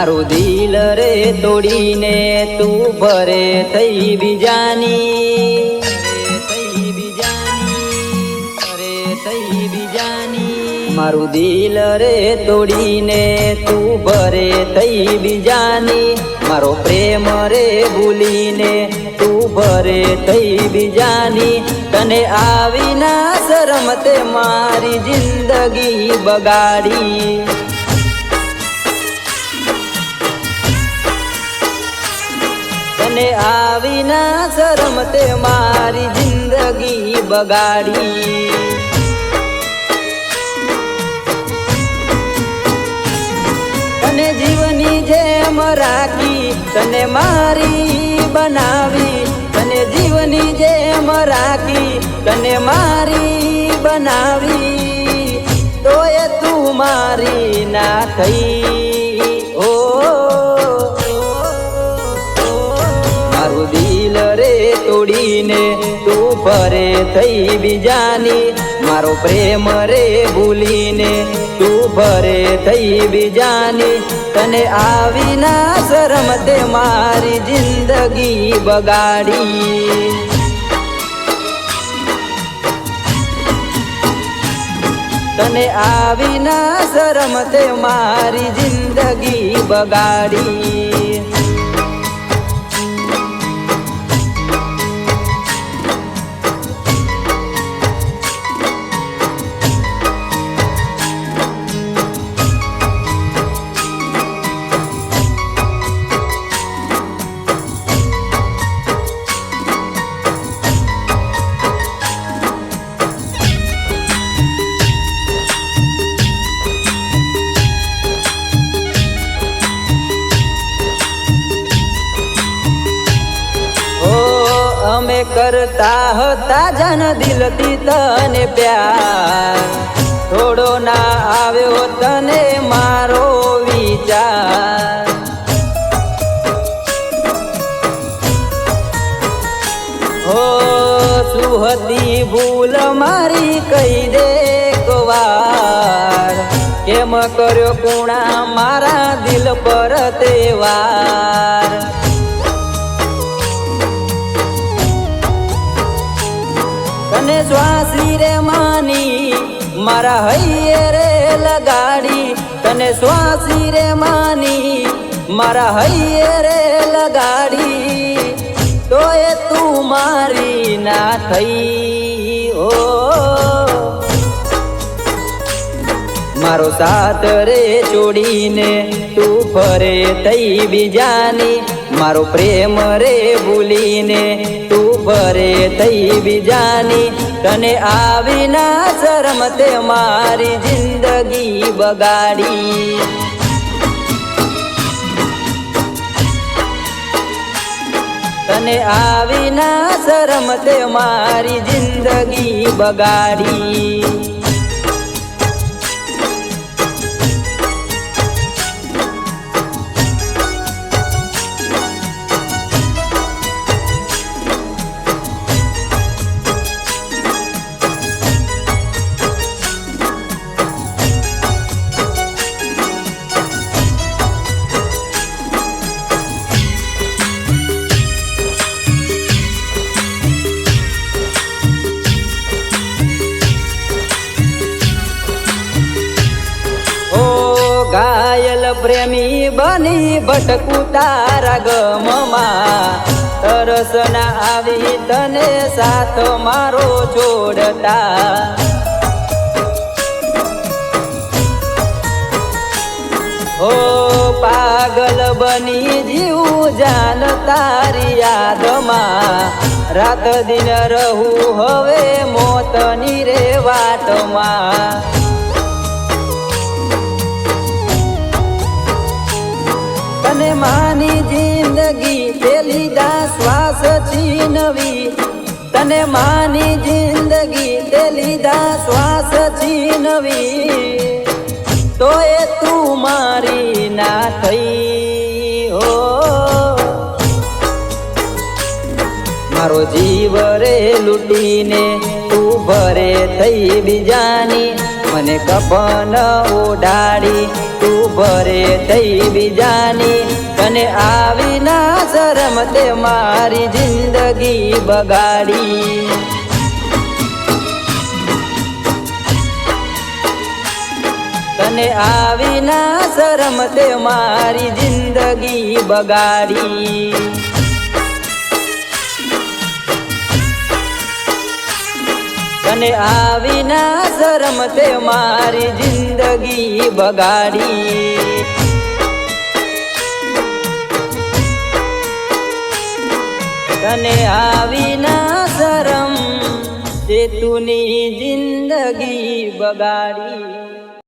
मारू दिल रे तोड़ीने तू भरे थई बीजानी मारू दिल रे तोड़ीने तू भरे थई बीजानी मारो प्रेम रे भूलीने तू भरे थई बीजानी तने आवी ना शरम ते मारी जिंदगी बगाड़ी तने आवी ना शरम ते मारी जिंदगी बगाड़ी तने जीवनी जेम राखी तने मारी बनावी तने जीवनी जेम राखी तने मारी बनावी तो ये तू मारी ना थई ओ मारू दिल रे तोड़ीने तू भरे थई बीजानी मारो प्रेम रे भूलीने तू भरे थई बीजानी तने आवी ना शरम ते मारी जिंदगी बगाड़ी तने आवी ना शरम ते मारी जिंदगी बगाड़ी અમે કરતા હતા જન દિલથી તને પ્યાર થોડો ના આવ્યો તને મારો વિચાર હો શું હતી ભૂલ મારી કહી દે એકવાર કેમ કર્યો કુણા મારા દિલ પર તહેવાર तने स्वासी रे मानी मारा हैये रे लगाड़ी तने स्वासी रे मानी मारा हैये रे लगाड़ी तो ये तू मारी ना थई ओ मारो साथ रे छोड़ीने तू फरे थई बीजानी मारो प्रेम रे भूलीने तू भरे थई बीजानी तने आवी ना शरम ते मारी जिंदगी बगाड़ी तने आवी ना शरम ते मारी जिंदगी बगाड़ी घायल प्रेमी बनी भटकू तारा गममा तरस ना आवी तने साथ मारो छोड़ता हो पागल बनी जीव जान तारी याद मा रात दिन रहू हवे मोतनी रे वाट मा तने मानी जिंदगी ते लीधा श्वास छीनवी तने मानी जिंदगी ते लीधा श्वास छीनवी तो ये तू मारी ना थई हो मारो जीव रे लूटीने तू भरे थई बीजानी મને કફન ઓઢાડી તું ભરે થઈ બીજાની તને આવી ના શરમ તે મારી જિંદગી બગાડી તને આવી ના શરમ તે મારી જિંદગી બગાડી તને આવી ના શરમ તે મારી જિંદગી બગાડી તને આવી ના શરમ તે તુની જિંદગી બગાડી